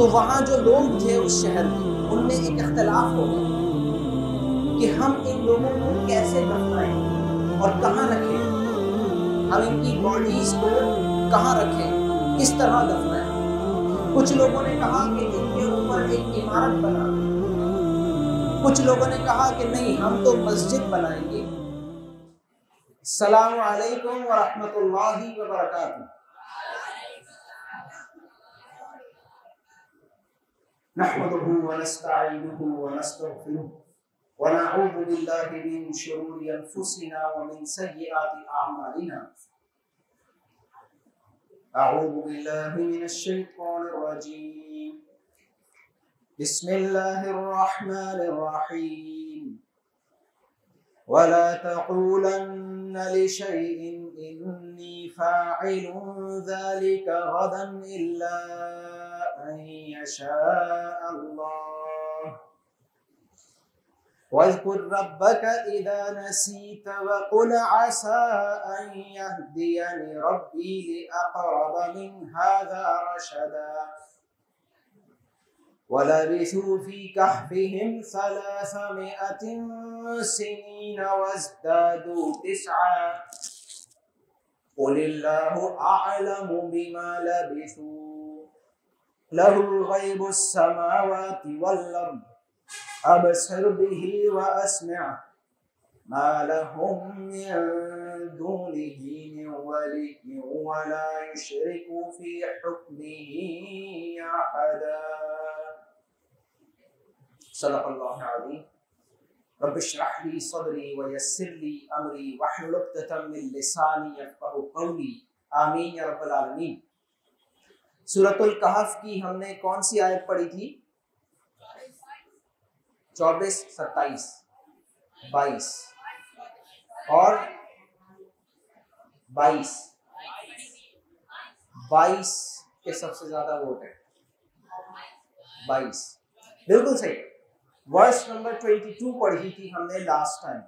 تو وہاں جو لوگ تھے اس شہر کے، ان میں ایک اختلاف ہو گیا کہ ہم ان لوگوں کو کیسے دفنائیں اور کہاں رکھیں، ہم ان کی باڈیز کو کہاں رکھیں، کس طرح دفنائیں۔ کچھ لوگوں نے کہا کہ ان کے اوپر ایک عمارت بنا دیں، کچھ لوگوں نے کہا کہ نہیں، ہم تو مسجد بنائیں گے۔ السلام علیکم ورحمۃ اللہ وبرکاتہ۔ نحمده ونستعینه ونستغفره ونعوذ باللہ من شرور انفسنا ومن سیئات اعمالنا۔ اعوذ باللہ من الشیطان الرجیم، بسم اللہ الرحمن الرحیم۔ ولا تقولن لشيء إني فاعل ذلك غدا إلا أن يشاء الله واذكر ربك إذا نسيت وقل عسى أن يهديني ربي لأقرب من هذا رشدا ولبثوا في كهفهم 300 سنين وازدادوا 9 قل الله أعلم بما لبثوا له غيب السماوات والأرض أبصر به وأسمع ما لهم من دونه من ولي ولا يشرك في حكمه أحدا۔ صدق اللہ العظیم۔ رب اشرح لي صدری ويسر لي امری واحلل عقدۃ من لسانی یفقهوا قولی، آمین یا رب العالمین۔ سورۃ الکہف کی ہم نے کون سی آیت پڑھی تھی؟ 24، 27، 22 اور 22 کے سب سے زیادہ ووٹ ہے 22، بالکل صحیح۔ ورس نمبر 22 پڑھی تھی ہم نے لاسٹ ٹائم،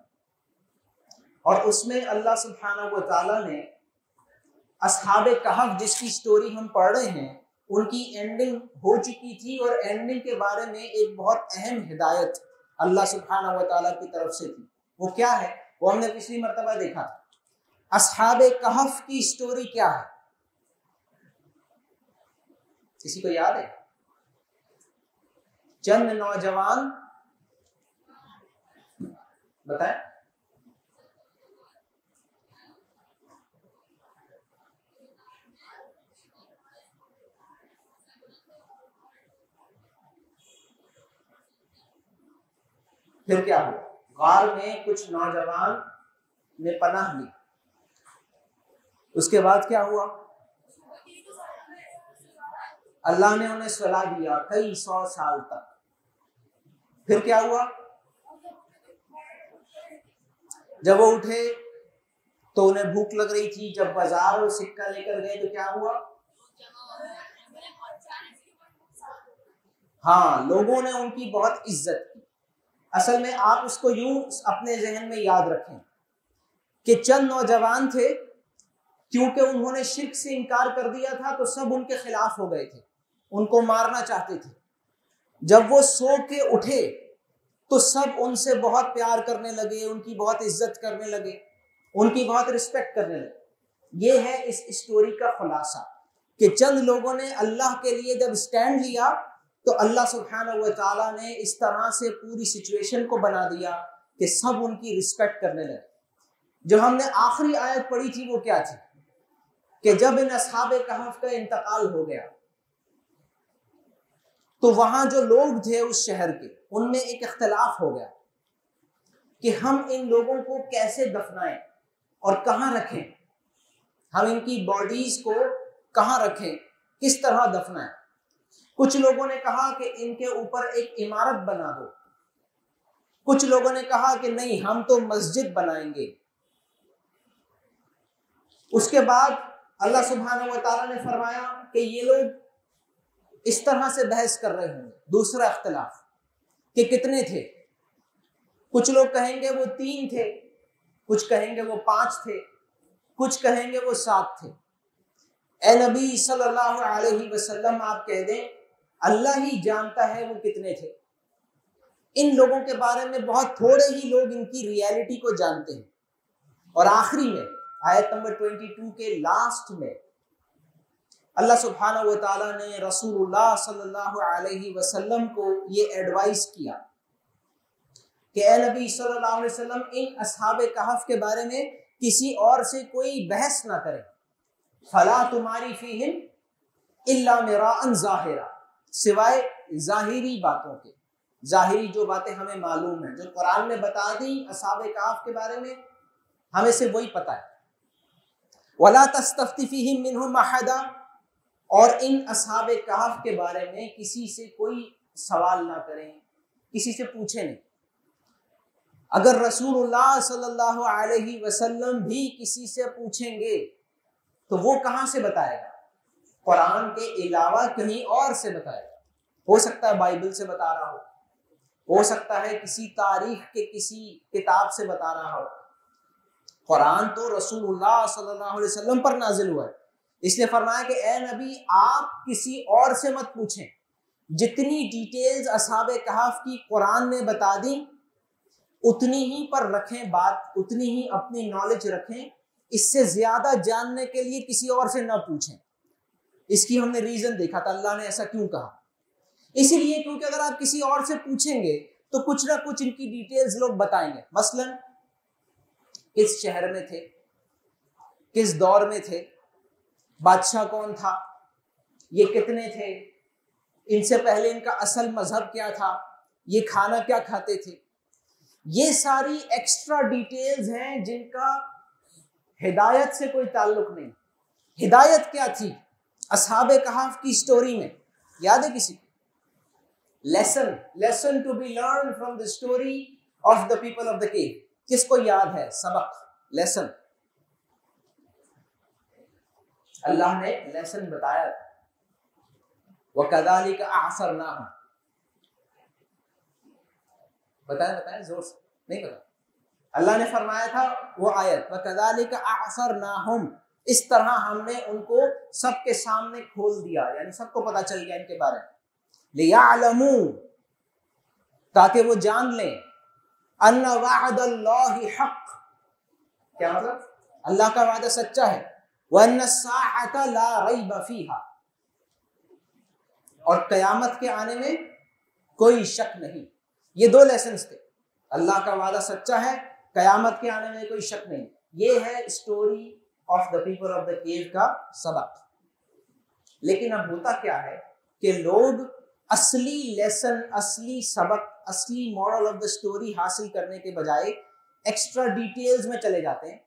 اور اس میں اللہ سبحانہ و تعالیٰ نے اصحاب کہف جس کی سٹوری ہم پڑھ رہے ہیں ان کی اینڈنگ ہو چکی تھی، اور اینڈنگ کے بارے میں ایک بہت اہم ہدایت اللہ سبحانہ و تعالیٰ کی طرف سے تھی۔ وہ کیا ہے؟ وہ ہم نے پچھلی مرتبہ دیکھا تھا۔ اصحاب کہف کی سٹوری کیا ہے؟ کسی کو یاد ہے؟ چند نوجوان بتائیں۔ پھر کیا ہوا؟ غار میں کچھ نوجوان نے پناہ لی، اس کے بعد کیا ہوا؟ اللہ نے انہیں سلا دیا کئی 100 سال تک۔ پھر کیا ہوا؟ جب وہ اٹھے تو انہیں بھوک لگ رہی تھی، جب بازار اور سکہ لے کر گئے تو کیا ہوا؟ ہاں، لوگوں نے ان کی بہت عزت کی۔ اصل میں آپ اس کو یوں اپنے ذہن میں یاد رکھیں کہ چند نوجوان تھے، کیونکہ انہوں نے شرک سے انکار کر دیا تھا تو سب ان کے خلاف ہو گئے تھے، ان کو مارنا چاہتے تھے۔ جب وہ سو کے اٹھے تو سب ان سے بہت پیار کرنے لگے، ان کی بہت عزت کرنے لگے، ان کی بہت رسپیکٹ کرنے لگے۔ یہ ہے اس اسٹوری کا خلاصہ کہ چند لوگوں نے اللہ کے لیے جب سٹینڈ لیا تو اللہ سبحانہ و تعالیٰ نے اس طرح سے پوری سچویشن کو بنا دیا کہ سب ان کی رسپیکٹ کرنے لگے۔ جو ہم نے آخری آیت پڑھی تھی وہ کیا تھی؟ کہ جب ان اصحاب کہف کا انتقال ہو گیا تو وہاں جو لوگ تھے اس شہر کے، ان میں ایک اختلاف ہو گیا کہ ہم ان لوگوں کو کیسے دفنائیں اور کہاں رکھیں، ہم ان کی باڈیز کو کہاں رکھیں، کس طرح دفنائیں۔ کچھ لوگوں نے کہا کہ ان کے اوپر ایک عمارت بنا دو، کچھ لوگوں نے کہا کہ نہیں، ہم تو مسجد بنائیں گے۔ اس کے بعد اللہ سبحانہ و تعالیٰ نے فرمایا کہ یہ لوگ اس طرح سے بحث کر رہے ہوں۔ دوسرا اختلاف کہ کتنے تھے، کچھ لوگ کہیں گے وہ 3 تھے، کچھ کہیں گے وہ 5 تھے، کچھ کہیں گے وہ 7 تھے۔ اے نبی صلی اللہ علیہ وسلم، آپ کہہ دیں اللہ ہی جانتا ہے وہ کتنے تھے. ان لوگوں کے بارے میں بہت تھوڑے ہی لوگ ان کی ریئلٹی کو جانتے ہیں. اور آخری میں آیت نمبر 22 کے لاسٹ میں اللہ سبحانہ و تعالیٰ نے رسول اللہ صلی اللہ علیہ وسلم کو یہ ایڈوائز کیا کہ اے نبی صلی اللہ علیہ وسلم ان اصحاب کہف کے بارے میں کسی اور سے کوئی بحث نہ کریں. فلا تماری فیہم الا مراء ظاہرا، سوائے ظاہری باتوں کے. ظاہری جو باتیں ہمیں معلوم ہیں، جو قرآن نے بتا دی اصحاب کہف کے بارے میں، ہمیں سے وہی پتہ ہے. ولا تستفتی فیہم منہم احدا، اور ان اصحاب کہف کے بارے میں کسی سے کوئی سوال نہ کریں، کسی سے پوچھیں نہیں. اگر رسول اللہ صلی اللہ علیہ وسلم بھی کسی سے پوچھیں گے تو وہ کہاں سے بتائے گا؟ قرآن کے علاوہ کہیں اور سے بتائے گا. ہو سکتا ہے بائبل سے بتا رہا ہو سکتا ہے کسی تاریخ کے کسی کتاب سے بتا رہا ہو. قرآن تو رسول اللہ صلی اللہ علیہ وسلم پر نازل ہوا ہے. اس نے فرمایا کہ اے نبی آپ کسی اور سے مت پوچھیں. جتنی ڈیٹیلز اصحاب کہف کی قرآن نے بتا دی اتنی ہی پر رکھیں بات، اتنی ہی اپنی نالج رکھیں. اس سے زیادہ جاننے کے لیے کسی اور سے نہ پوچھیں. اس کی ہم نے ریزن دیکھا تھا، اللہ نے ایسا کیوں کہا. اسی لیے کیونکہ اگر آپ کسی اور سے پوچھیں گے تو کچھ نہ کچھ ان کی ڈیٹیلز لوگ بتائیں گے. مثلا کس شہر میں تھے، کس دور میں تھے، بادشاہ کون تھا، یہ کتنے تھے، ان سے پہلے ان کا اصل مذہب کیا تھا، یہ کھانا کیا کھاتے تھے. یہ ساری ایکسٹرا ڈیٹیلز ہیں جن کا ہدایت سے کوئی تعلق نہیں. ہدایت کیا تھی اصحاب کہف کی سٹوری میں؟ یاد ہے کسی کو؟ Lesson to be learn from the story of the people of the cave. کس کو یاد ہے سبق، لیسن؟ اللہ نے لیسن بتایا تھا. وَكَذَلِكَ أَعْصَرْنَاهُمْ. بتائیں زور سے، نہیں پتا؟ اللہ نے فرمایا تھا وہ آیت وَكَذَلِكَ أَعْصَرْنَاهُمْ، اس طرح ہم نے ان کو سب کے سامنے کھول دیا، یعنی سب کو پتا چل گیا ان کے بارے میں. لِيَعْلَمُوا، تاکہ وہ جان لیں أَنَّ وَعْدَ اللَّهِ حَقٌّ، کیا مطلب؟ اللہ کا وعدہ سچا ہے. وَأَنَّ السَّاعَةَ لَا رَيْبَ فِيهَا، اور قیامت کے آنے میں کوئی شک نہیں. یہ دو لیسنز تھے. اللہ کا وعدہ سچا ہے، قیامت کے آنے میں کوئی شک نہیں. یہ ہے story of the people of the cave کا سبق. لیکن اب ہوتا کیا ہے کہ لوگ اصلی لیسن، اصلی سبق، اصلی مورل آف دا اسٹوری حاصل کرنے کے بجائے ایکسٹرا ڈیٹیلز میں چلے جاتے ہیں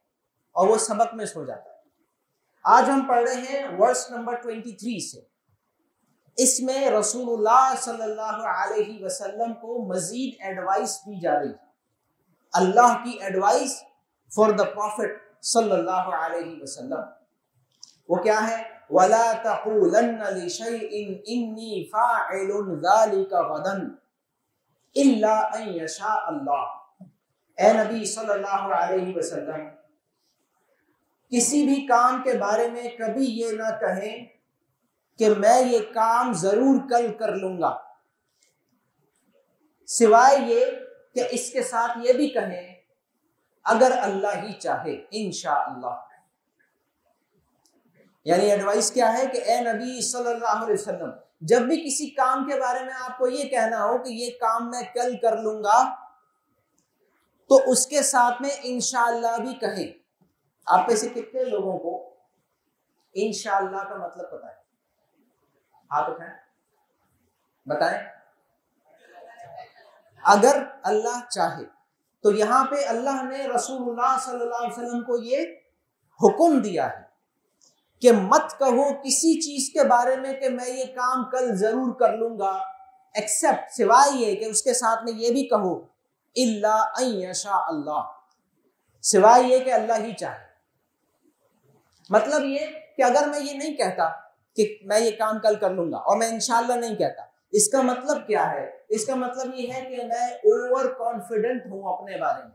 اور وہ سبق میں سو جاتا ہے. آج ہم پڑھ رہے ہیں ورس نمبر 23 سے. اس میں رسول اللہ صلی اللہ علیہ وسلم کو مزید ایڈوائس دی جا رہی ہے. اللہ کی ایڈوائس فار دا پروفٹ صلی اللہ علیہ وسلم. وہ کیا ہے؟ وَلَا تَقُولَنَّ لِشَيْءٍ إِنِّي فَاعِلٌ ذَلِكَ غَدًا إِلَّا أَن يَشَاءَ اللَّهُ. اے نبی صلی اللہ علیہ وسلم کسی بھی کام کے بارے میں کبھی یہ نہ کہیں کہ میں یہ کام ضرور کل کر لوں گا، سوائے یہ کہ اس کے ساتھ یہ بھی کہیں اگر اللہ ہی چاہے، انشاءاللہ. یعنی ایڈوائس کیا ہے کہ اے نبی صلی اللہ علیہ وسلم جب بھی کسی کام کے بارے میں آپ کو یہ کہنا ہو کہ یہ کام میں کل کر لوں گا تو اس کے ساتھ میں انشاءاللہ بھی کہیں. آپ میں سے کتنے لوگوں کو انشاءاللہ کا مطلب پتہ ہے؟ ہاتھ اٹھائیں، بتائیں. اگر اللہ چاہے تو یہاں پہ اللہ نے رسول اللہ صلی اللہ علیہ وسلم کو یہ حکم دیا ہے کہ مت کہو کسی چیز کے بارے میں کہ میں یہ کام کل ضرور کر لوں گا، ایکسپٹ سوائے یہ کہ اس کے ساتھ میں یہ بھی کہو الا ان یشاء اللہ، سوائے یہ کہ اللہ ہی چاہے. مطلب یہ کہ اگر میں یہ نہیں کہتا کہ میں یہ کام کل کر لوں گا اور میں انشاءاللہ نہیں کہتا، اس کا مطلب کیا ہے؟ اس کا مطلب یہ ہے کہ میں اوور کانفیڈنٹ ہوں اپنے بارے میں.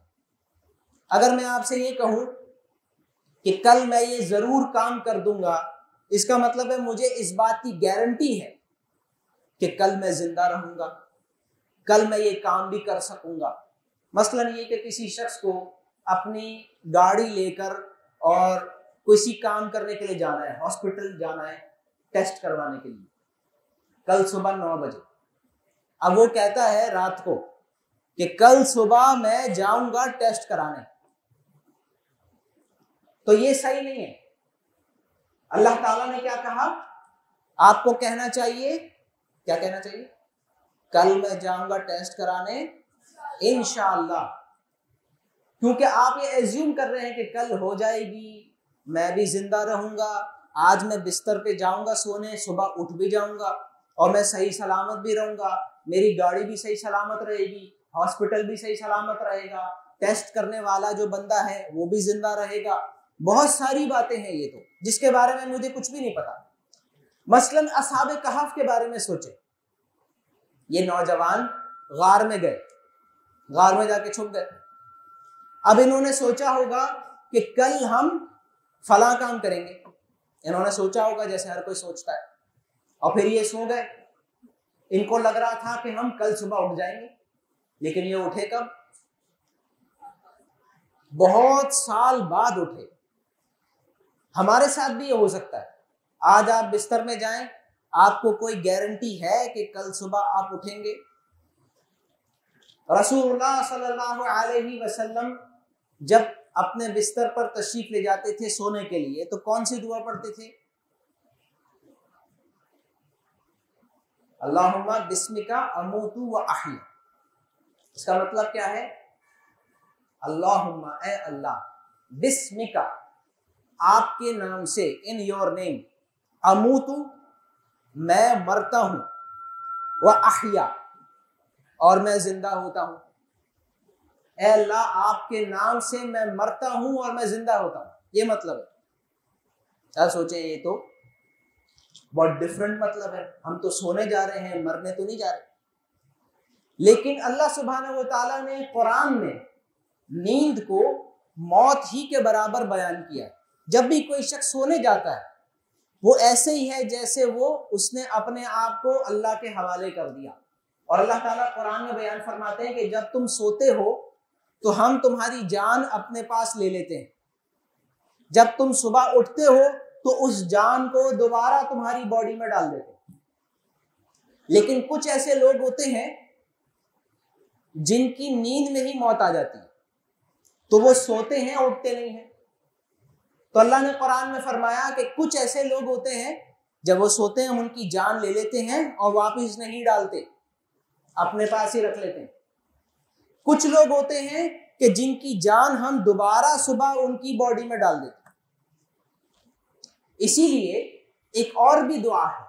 اگر میں آپ سے یہ کہوں کہ کل میں یہ ضرور کام کر دوں گا، اس کا مطلب ہے مجھے اس بات کی گارنٹی ہے کہ کل میں زندہ رہوں گا، کل میں یہ کام بھی کر سکوں گا۔ مثلاً یہ کہ کسی شخص کو اپنی گاڑی لے کر اور کسی کام کرنے کے لیے جانا ہے، ہاسپٹل جانا ہے ٹیسٹ کروانے کے لیے، کل صبح 9 بجے۔ اب وہ کہتا ہے رات کو کہ کل صبح میں جاؤں گا ٹیسٹ کرانے، تو یہ صحیح نہیں ہے۔ اللہ تعالیٰ نے کیا کہا؟ آپ کو کہنا چاہیے، کیا کہنا چاہیے؟ کل میں جاؤں گا ٹیسٹ کرانے انشاءاللہ، کیونکہ آپ یہ ایزیوم کر رہے ہیں کہ کل ہو جائے گی، میں بھی زندہ رہوں گا، آج میں بستر پہ جاؤں گا سونے، صبح اٹھ بھی جاؤں گا اور میں صحیح سلامت بھی رہوں گا، میری گاڑی بھی صحیح سلامت رہے گی، ہاسپٹل بھی صحیح سلامت رہے گا، ٹیسٹ کرنے والا جو بندہ ہے وہ بھی زندہ رہے گا۔ بہت ساری باتیں ہیں یہ تو، جس کے بارے میں مجھے کچھ بھی نہیں پتا۔ مثلاً اصحاب کہف کے بارے میں سوچیں، یہ نوجوان غار میں گئے، غار میں جا کے چھپ گئے۔ اب انہوں نے سوچا ہوگا کہ کل ہم فلاں کام کریں گے، انہوں نے سوچا ہوگا جیسے ہر کوئی سوچتا ہے، اور پھر یہ سو گئے۔ ان کو لگ رہا تھا کہ ہم کل صبح اٹھ جائیں گے، لیکن یہ اٹھے کب؟ بہت سال بعد اٹھے۔ ہمارے ساتھ بھی یہ ہو سکتا ہے، آج آپ بستر میں جائیں، آپ کو کوئی گارنٹی ہے کہ کل صبح آپ اٹھیں گے؟ رسول اللہ صلی اللہ علیہ وسلم جب اپنے بستر پر تشریف لے جاتے تھے سونے کے لیے تو کون سی دعا پڑھتے تھے؟ اللہم بسمک اموت و احیا۔ اس کا مطلب کیا ہے؟ اللہم، اے اللہ، بسمک، آپ کے نام سے، ان یور نیم، اموت، میں مرتا ہوں، و احیا، اور میں زندہ ہوتا ہوں۔ اے اللہ، آپ کے نام سے میں مرتا ہوں اور میں زندہ ہوتا ہوں، یہ مطلب ہے۔ کیا سوچیں، یہ تو بہت ڈفرنٹ مطلب ہے۔ ہم تو سونے جا رہے ہیں، مرنے تو نہیں جا رہے۔ لیکن اللہ سبحانہ و تعالیٰ نے قرآن میں نیند کو موت ہی کے برابر بیان کیا ہے۔ جب بھی کوئی شخص سونے جاتا ہے وہ ایسے ہی ہے جیسے اس نے اپنے آپ کو اللہ کے حوالے کر دیا۔ اور اللہ تعالیٰ قرآن میں بیان فرماتے ہیں کہ جب تم سوتے ہو تو ہم تمہاری جان اپنے پاس لے لیتے ہیں، جب تم صبح اٹھتے ہو تو اس جان کو دوبارہ تمہاری باڈی میں ڈال دیتے ہیں۔ لیکن کچھ ایسے لوگ ہوتے ہیں جن کی نیند میں ہی موت آ جاتی ہے، تو وہ سوتے ہیں، اٹھتے نہیں ہیں۔ تو اللہ نے قرآن میں فرمایا کہ کچھ ایسے لوگ ہوتے ہیں جب وہ سوتے ہیں ہم ان کی جان لے لیتے ہیں اور واپس نہیں ڈالتے، اپنے پاس ہی رکھ لیتے ہیں۔ کچھ لوگ ہوتے ہیں کہ جن کی جان ہم دوبارہ صبح ان کی باڈی میں ڈال دیتے ہیں۔ اسی لیے ایک اور بھی دعا ہے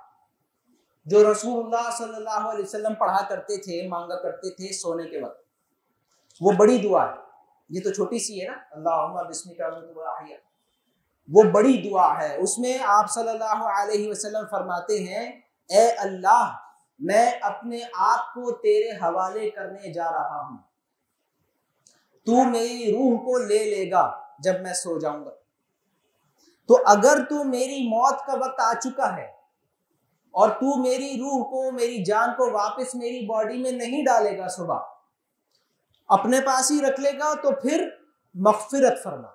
جو رسول اللہ صلی اللہ علیہ وسلم پڑھا کرتے تھے، مانگا کرتے تھے سونے کے وقت، وہ بڑی دعا ہے۔ یہ تو چھوٹی سی ہے نا، اللہم بسمک اموت و احیا، وہ بڑی دعا ہے۔ اس میں آپ صلی اللہ علیہ وسلم فرماتے ہیں، اے اللہ، میں اپنے آپ کو تیرے حوالے کرنے جا رہا ہوں، تو میری روح کو لے لے گا جب میں سو جاؤں گا۔ تو اگر تو میری موت کا وقت آ چکا ہے اور تو میری روح کو، میری جان کو واپس میری باڈی میں نہیں ڈالے گا، صبح اپنے پاس ہی رکھ لے گا، تو پھر مغفرت فرما،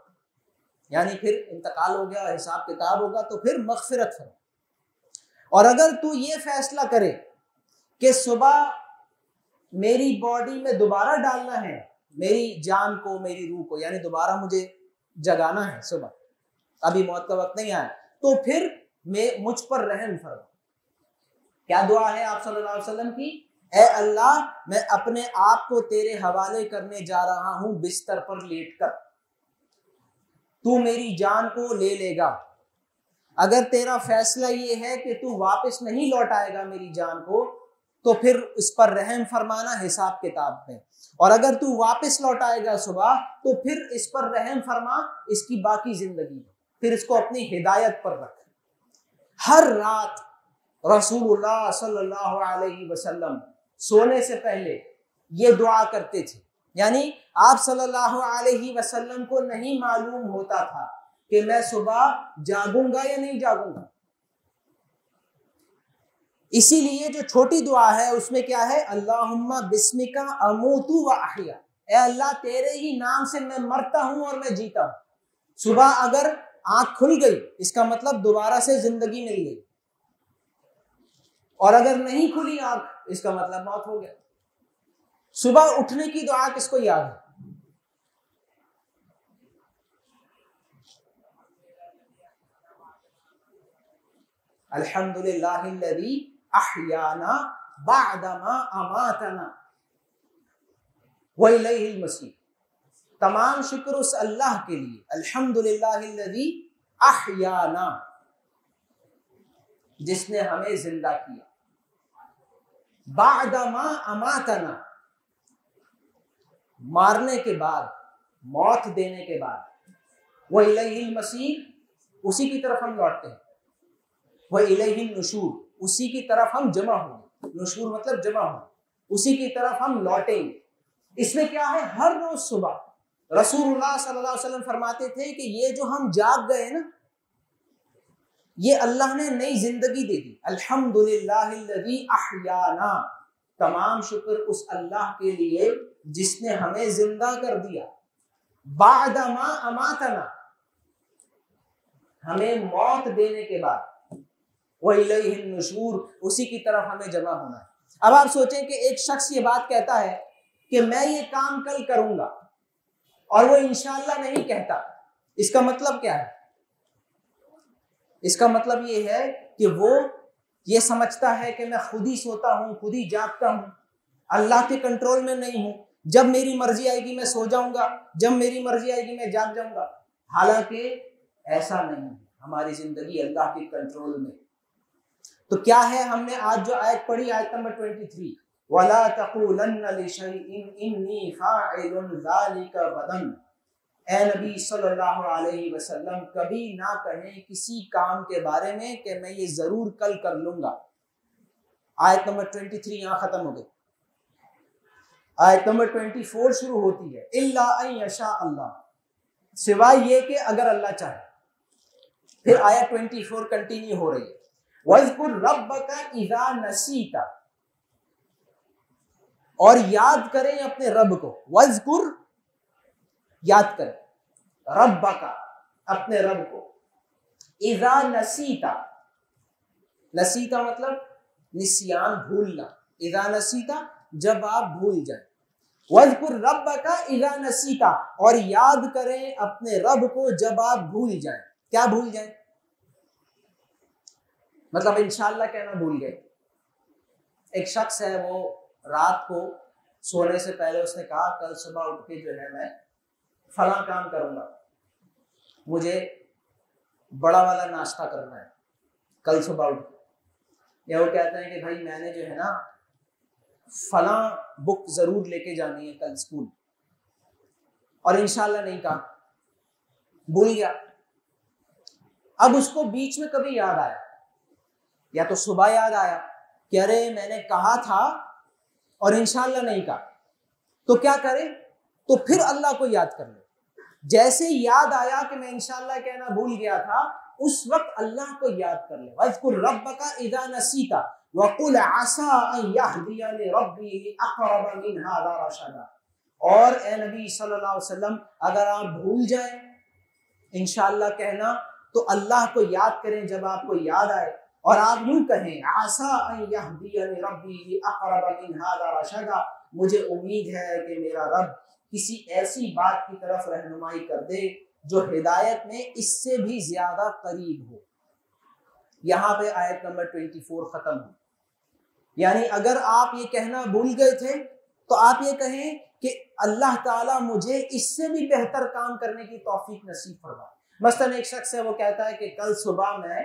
یعنی پھر انتقال ہو گیا، حساب کتاب ہوگا، تو پھر مغفرت فرما۔ اور اگر تو یہ فیصلہ کرے کہ صبح میری باڈی میں دوبارہ ڈالنا ہے میری جان کو، میری روح کو، یعنی دوبارہ مجھے جگانا ہے صبح، ابھی موت کا وقت نہیں آیا، تو پھر مجھ پر رحم فرما۔ کیا دعا ہے آپ صلی اللہ علیہ وسلم کی؟ اے اللہ، میں اپنے آپ کو تیرے حوالے کرنے جا رہا ہوں بستر پر لیٹ کر، تو میری جان کو لے لے گا۔ اگر تیرا فیصلہ یہ ہے کہ تو واپس نہیں لوٹائے گا میری جان کو، تو پھر اس پر رحم فرمانا حساب کتاب میں، اور اگر تو واپس لوٹائے گا صبح تو پھر اس پر رحم فرما اس کی باقی زندگی میں، پھر اس کو اپنی ہدایت پر رکھ۔ ہر رات رسول اللہ صلی اللہ علیہ وسلم سونے سے پہلے یہ دعا کرتے تھے، یعنی آپ صلی اللہ علیہ وسلم کو نہیں معلوم ہوتا تھا کہ میں صبح جاگوں گا یا نہیں جاگوں گا۔ اسی لیے جو چھوٹی دعا ہے اس میں کیا ہے؟ اللہم بسمک اموت و احیا، اے اللہ تیرے ہی نام سے میں مرتا ہوں اور میں جیتا ہوں۔ صبح اگر آنکھ کھل گئی اس کا مطلب دوبارہ سے زندگی مل گئی، اور اگر نہیں کھلی آنکھ اس کا مطلب موت ہو گیا۔ صبح اٹھنے کی دعا کس کو یاد ہے؟ الحمدللہ الذی احیانا بعدما اماتنا والیہ المصیر۔ تمام شکر اس اللہ کے لیے، الحمدللہ الذی احیانا، جس نے ہمیں زندہ کیا، بعدما اماتنا، مارنے کے بعد، موت دینے کے بعد، والیہ المصیر، اسی کی طرف ہم لوٹتے ہیں، وَإِلَيْهِ النُّشُورُ، اسی کی طرف ہم جمع ہوں گے، نشور مطلب جمع ہوں، اسی کی طرف ہم لوٹیں گے۔ اس میں کیا ہے؟ ہر روز صبح رسول اللہ صلی اللہ علیہ وسلم فرماتے تھے کہ یہ جو ہم جاگ گئے نا، یہ اللہ نے نئی زندگی دے دی۔ الحمدللہ الذی احیانا، تمام شکر اس اللہ کے لیے جس نے ہمیں زندہ کر دیا، بعد ما اماتنا، ہمیں موت دینے کے بعد، وَإِلَيْهِ النُّشُورُ، اسی کی طرف ہمیں جمع ہونا ہے۔ اب آپ سوچیں کہ ایک شخص یہ بات کہتا ہے کہ میں یہ کام کل کروں گا، اور وہ انشاءاللہ نہیں کہتا، اس کا مطلب کیا ہے؟ اس کا مطلب یہ ہے کہ وہ یہ سمجھتا ہے کہ میں خود ہی سوتا ہوں، خود ہی جاگتا ہوں، اللہ کے کنٹرول میں نہیں ہوں، جب میری مرضی آئے گی میں سو جاؤں گا، جب میری مرضی آئے گی میں جاگ جاؤں گا۔ حالانکہ ایسا نہیں ہے، ہماری زندگی اللہ کے کنٹرول میں۔ تو کیا ہے؟ ہم نے آج جو آیت پڑھی، آیت نمبر 23، وَلَا تَقُولَنَّ لِشَيْءٍ إِنِّي فَاعِلٌ ذَلِكَ غَدًا، اے نبی صلی اللہ علیہ وسلم کبھی نہ کہیں کسی کام کے بارے میں کہ میں یہ ضرور کل کر لوں گا۔ آیت نمبر 23 یہاں ختم ہو گئی۔ آیت نمبر 24 شروع ہوتی ہے، اِلَّا أَن يَشَاءَ اللَّهُ، سوائے یہ کہ اگر اللہ چاہے۔ پھر آیت 24 کنٹینیو ہو رہی ہے، وَاذْكُرْ رَبَّكَ إِذَا نَسِيتَ، اور یاد کریں اپنے رب کو، وَاذْكُرْ، یاد کریں، رَبَّكَ، اپنے رب کو، إِذَا نَسِيتَ، نسیتا مطلب نسیان، بھولنا، إِذَا نَسِيتَ، جب آپ بھول جائیں، وَاذْكُرْ رَبَّكَ إِذَا نَسِيتَ، اور یاد کریں اپنے رب کو جب آپ بھول جائیں۔ کیا بھول جائیں؟ مطلب انشاءاللہ کہنا بھول گئے۔ ایک شخص ہے، وہ رات کو سونے سے پہلے اس نے کہا کل صبح اٹھ کے جو ہے میں فلاں کام کروں گا، مجھے بڑا والا ناشتہ کرنا ہے کل صبح اٹھ کے، یا وہ کہتے ہیں کہ بھائی میں نے جو ہے نا فلاں بک ضرور لے کے جانی ہے کل اسکول، اور انشاءاللہ نہیں کہا، بھول گیا۔ اب اس کو بیچ میں کبھی یاد آیا، یا تو صبح یاد آیا کہ ارے میں نے کہا تھا اور انشاءاللہ نہیں کہا، تو کیا کرے؟ تو پھر اللہ کو یاد کر لے۔ جیسے یاد آیا کہ میں انشاءاللہ کہنا بھول گیا تھا، اس وقت اللہ کو یاد کر لے۔ وَاذْكُرْ رَبَّكَ إِذَا نَسِيتَ وَقُلْ عَسَىٰ أَن يَهْدِيَنِ رَبِّي أَقْرَبَ مِنْ هَٰذَا رَشَدًا، اور اے نبی صلی اللہ علیہ وسلم اگر آپ بھول جائیں انشاءاللہ کہنا تو اللہ کو یاد کریں جب آپ کو یاد آئے، اور آپ یوں کہیں عَسَىٰ أَن يَهْدِيَنِ رَبِّي أَقْرَبَ مِنْ هَٰذَا رَشَدًا، مجھے امید ہے کہ میرا رب کسی ایسی بات کی طرف رہنمائی کر دے جو ہدایت میں اس سے بھی زیادہ قریب ہو۔ یہاں پہ آیت نمبر 24 ختم ہو۔ یعنی اگر آپ یہ کہنا بھول گئے تھے تو آپ یہ کہیں کہ اللہ تعالیٰ مجھے اس سے بھی بہتر کام کرنے کی توفیق نصیب فرمائے۔ مثلا ایک شخص ہے، وہ کہتا ہے کہ کل صبح میں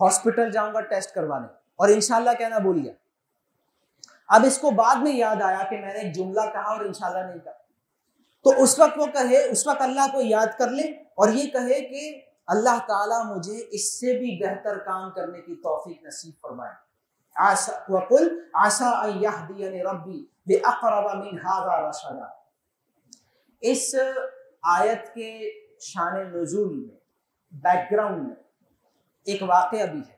ہاسپٹل جاؤں گا ٹیسٹ کروانے، اور انشاءاللہ کہنا بھول گیا۔ اب اس کو بعد میں یاد آیا کہ میں نے ایک جملہ کہا اور انشاءاللہ نہیں کہا، تو اس وقت وہ کہے، اس وقت اللہ کو یاد کر لے اور یہ کہے کہ اللہ تعالیٰ مجھے اس سے بھی بہتر کام کرنے کی توفیق نصیب فرمائے۔ وَقُلْ عَسَىٰ أَن يَهْدِيَنِ رَبِّي بِأَقْرَبَ مِنْ هَٰذَا رَشَدًا۔ اس آیت کے شان نزول میں، بیک گراؤنڈ میں ایک واقعہ بھی ہے۔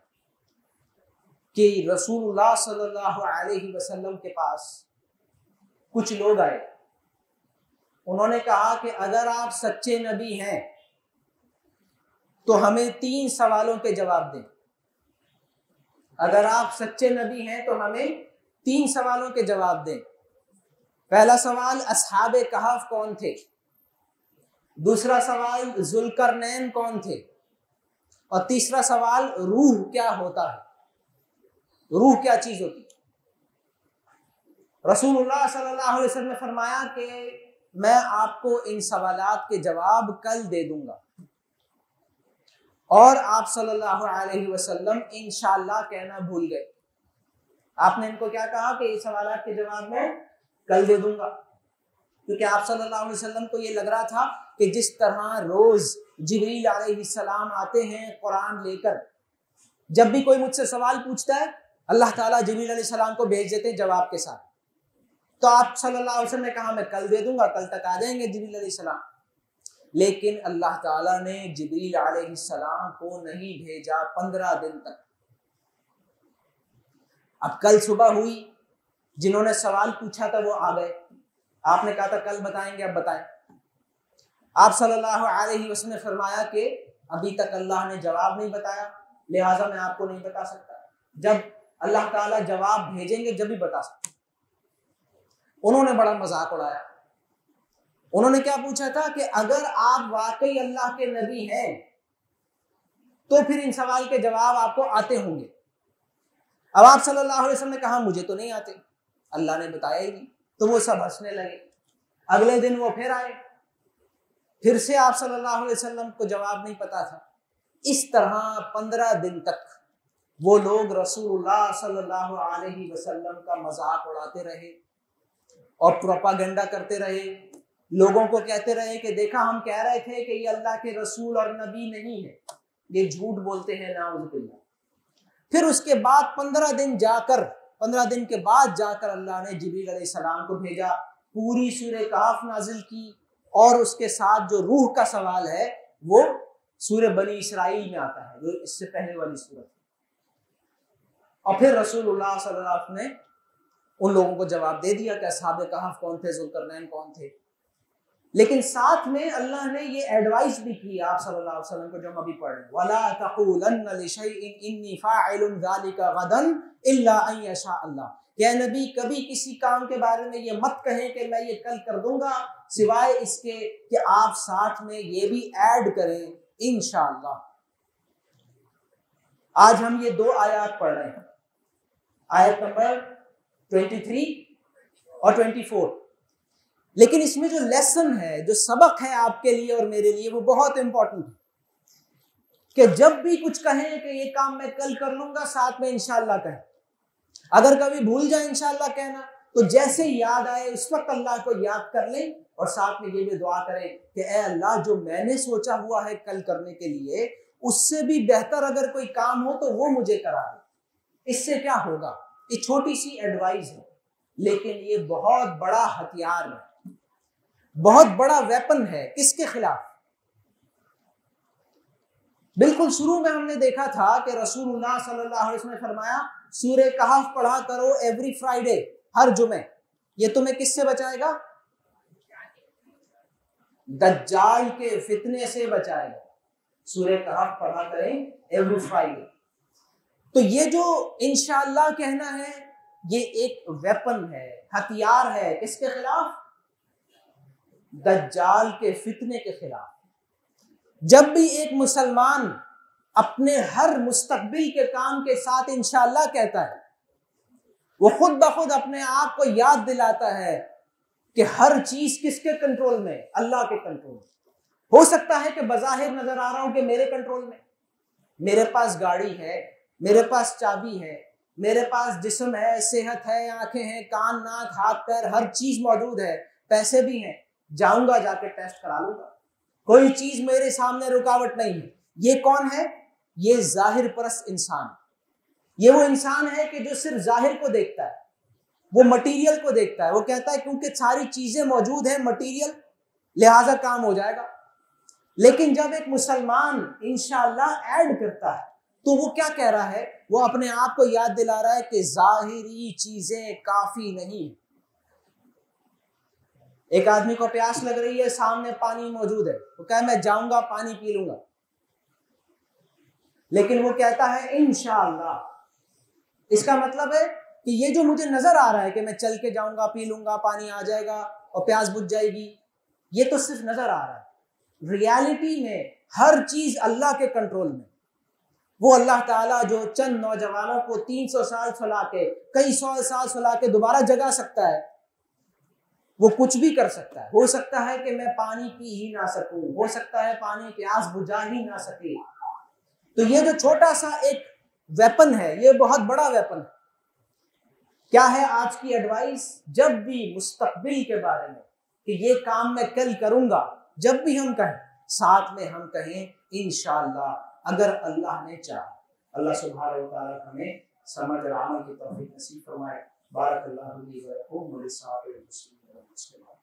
کہ رسول اللہ صلی اللہ علیہ وسلم کے پاس کچھ لوگ آئے. انہوں نے کہا کہ اگر آپ سچے نبی ہیں تو ہمیں 3 سوالوں کے جواب دیں. اگر آپ سچے نبی ہیں تو ہمیں 3 سوالوں کے جواب دیں. پہلا سوال اصحاب کہف کون تھے؟ دوسرا سوال ذوالقرنین کون تھے؟ اور تیسرا سوال روح کیا ہوتا ہے؟ روح کیا چیز ہوتی ہے؟ رسول اللہ صلی اللہ علیہ وسلم نے فرمایا کہ میں آپ کو ان سوالات کے جواب کل دے دوں گا. اور آپ صلی اللہ علیہ وسلم انشاءاللہ کہنا بھول گئے. آپ نے ان کو کیا کہا کہ اس سوالات کے جواب میں کل دے دوں گا، کیونکہ آپ صلی اللہ علیہ وسلم کو یہ لگ رہا تھا کہ جس طرح روز جبریل علیہ السلام آتے ہیں قرآن لے کر، جب بھی کوئی مجھ سے سوال پوچھتا ہے اللہ تعالیٰ جبریل علیہ السلام کو بھیج دیتے ہیں جواب کے ساتھ. تو آپ صلی اللہ علیہ وسلم نے کہا میں کل دے دوں گا، کل تک آ جائیں گے جبریل علیہ السلام. لیکن اللہ تعالیٰ نے جبریل علیہ السلام کو نہیں بھیجا 15 دن تک. اب کل صبح ہوئی، جنہوں نے سوال پوچھا تھا وہ آ گئے. آپ نے کہا تھا کل بتائیں گے، اب بتائیں. آپ صلی اللہ علیہ وسلم نے فرمایا کہ ابھی تک اللہ نے جواب نہیں بتایا، لہٰذا میں آپ کو نہیں بتا سکتا. جب اللہ تعالیٰ جواب بھیجیں گے جب ہی بتا سکتے. انہوں نے بڑا مذاق اڑایا. انہوں نے کیا پوچھا تھا کہ اگر آپ واقعی اللہ کے نبی ہیں تو پھر ان سوال کے جواب آپ کو آتے ہوں گے. اب آپ صلی اللہ علیہ وسلم نے کہا مجھے تو نہیں آتے، اللہ نے بتایا ہی نہیں. تو وہ سب ہنسنے لگے. اگلے دن وہ پھر آئے، پھر سے آپ صلی اللہ علیہ وسلم کو جواب نہیں پتا تھا. اس طرح 15 دن تک وہ لوگ رسول اللہ صلی اللہ علیہ وسلم کا مذاق اڑاتے رہے اور پروپاگنڈا کرتے رہے. لوگوں کو کہتے رہے کہ دیکھا ہم کہہ رہے تھے کہ یہ اللہ کے رسول اور نبی نہیں ہے، یہ جھوٹ بولتے ہیں نعوذ باللہ. پھر اس کے بعد 15 دن کے بعد جا کر اللہ نے جبریل علیہ السلام کو بھیجا، پوری سورہ کہف نازل کی، اور اس کے ساتھ جو روح کا سوال ہے وہ سورہ بنی اسرائیل میں آتا ہے، جو اس سے پہلے والی سورت. اور پھر رسول اللہ صلی اللہ علیہ وسلم نے ان لوگوں کو جواب دے دیا کہ اصحاب کہف کون تھے، ذوالقرنین کون تھے. لیکن ساتھ میں اللہ نے یہ ایڈوائس بھی کی آپ صلی اللہ علیہ وسلم کو جو ہم ابھی پڑھ رہے ہیں، وَلَا تَقُولَنَّ لِشَيْءٍ إِنِّي فَاعِلٌ ذَلِكَ غَدًا إِلَّا أَن يَشَاءَ اللَّهُ. کہ اے نبی کبھی کسی کام کے بارے میں یہ مت کہیں کہ میں یہ کل کر دوں گا، سوائے اس کے کہ آپ ساتھ میں یہ بھی ایڈ کریں انشاءاللہ. آج ہم یہ 2 آیات پڑھ رہے ہیں، آیت نمبر 23 اور 24. لیکن اس میں جو لیسن ہے، جو سبق ہے آپ کے لیے اور میرے لیے، وہ بہت امپورٹنٹ ہے کہ جب بھی کچھ کہیں کہ یہ کام میں کل کر لوں گا، ساتھ میں انشاءاللہ کہیں. اگر کبھی بھول جائیں انشاءاللہ کہنا تو جیسے یاد آئے اس وقت اللہ کو یاد کر لیں، اور ساتھ میں یہ بھی دعا کریں کہ اے اللہ جو میں نے سوچا ہوا ہے کل کرنے کے لیے، اس سے بھی بہتر اگر کوئی کام ہو تو وہ مجھے کرا دے. اس سے کیا ہوگا؟ یہ چھوٹی سی ایڈوائز ہے، لیکن یہ بہت بڑا ہتھیار ہے، بہت بڑا ویپن ہے. کس کے خلاف؟ بالکل شروع میں ہم نے دیکھا تھا کہ رسول اللہ صلی اللہ علیہ وسلم نے فرمایا سورہ کہف پڑھا کرو ایوری فرائیڈے، ہر جمعے. یہ تمہیں کس سے بچائے گا؟ دجال کے فتنے سے بچائے گا. سورہ کہف پڑھا کریں ایوری فرائیڈے. تو یہ جو انشاءاللہ کہنا ہے یہ ایک ویپن ہے، ہتھیار ہے. کس کے خلاف؟ دجال کے فتنے کے خلاف. جب بھی ایک مسلمان اپنے ہر مستقبل کے کام کے ساتھ انشاءاللہ کہتا ہے، وہ خود بخود اپنے آپ کو یاد دلاتا ہے کہ ہر چیز کس کے کنٹرول میں؟ اللہ کے کنٹرول میں. ہو سکتا ہے کہ بظاہر نظر آ رہا ہوں کہ میرے کنٹرول میں، میرے پاس گاڑی ہے، میرے پاس چابی ہے، میرے پاس جسم ہے، صحت ہے، آنکھیں ہیں، کان ناک ہاتھ پیر ہر چیز موجود ہے، پیسے بھی ہیں، جاؤں گا جا کے ٹیسٹ کرا لوں گا، کوئی چیز میرے سامنے رکاوٹ نہیں ہے. یہ کون ہے؟ یہ ظاہر پرست انسان. یہ وہ انسان ہے کہ جو صرف ظاہر کو دیکھتا ہے، وہ مٹیریل کو دیکھتا ہے. وہ کہتا ہے کیونکہ ساری چیزیں موجود ہیں مٹیریل، لہٰذا کام ہو جائے گا. لیکن جب ایک مسلمان انشاءاللہ ایڈ کرتا ہے تو وہ کیا کہہ رہا ہے؟ وہ اپنے آپ کو یاد دلا رہا ہے کہ ظاہری چیزیں کافی نہیں۔ ایک آدمی کو پیاس لگ رہی ہے، سامنے پانی موجود ہے، وہ کہے میں جاؤں گا پانی پی لوں گا، لیکن وہ کہتا ہے انشاءاللہ۔ اس کا مطلب ہے کہ یہ جو مجھے نظر آ رہا ہے کہ میں چل کے جاؤں گا، پی لوں گا، پانی آ جائے گا اور پیاس بجھ جائے گی، یہ تو صرف نظر آ رہا ہے۔ ریالٹی میں ہر چیز اللہ کے کنٹرول میں۔ وہ اللہ تعالیٰ جو چند نوجوانوں کو 300 سال سلا کے، کئی سو سال سلا کے دوبارہ جگا سکتا ہے، وہ کچھ بھی کر سکتا ہے۔ ہو سکتا ہے کہ میں پانی پی ہی نہ سکوں، ہو سکتا ہے پانی پیاس بجھا ہی نہ سکے۔ تو یہ جو چھوٹا سا ایک ویپن ہے، یہ بہت بڑا ویپن ہے۔ کیا ہے آج کی ایڈوائس؟ جب بھی مستقبل کے بارے میں کہ یہ کام میں کل کروں گا، جب بھی ہم کہیں، ساتھ میں ہم کہیں انشاءاللہ، اگر اللہ نے چاہا۔ اللہ سبحانہ و تعالیٰ ہمیں سمجھ اور عمل کی توفیق نصیب فرمائے۔ بارک اللہ لی و لکم ولسائر المسلمین والمسلمات۔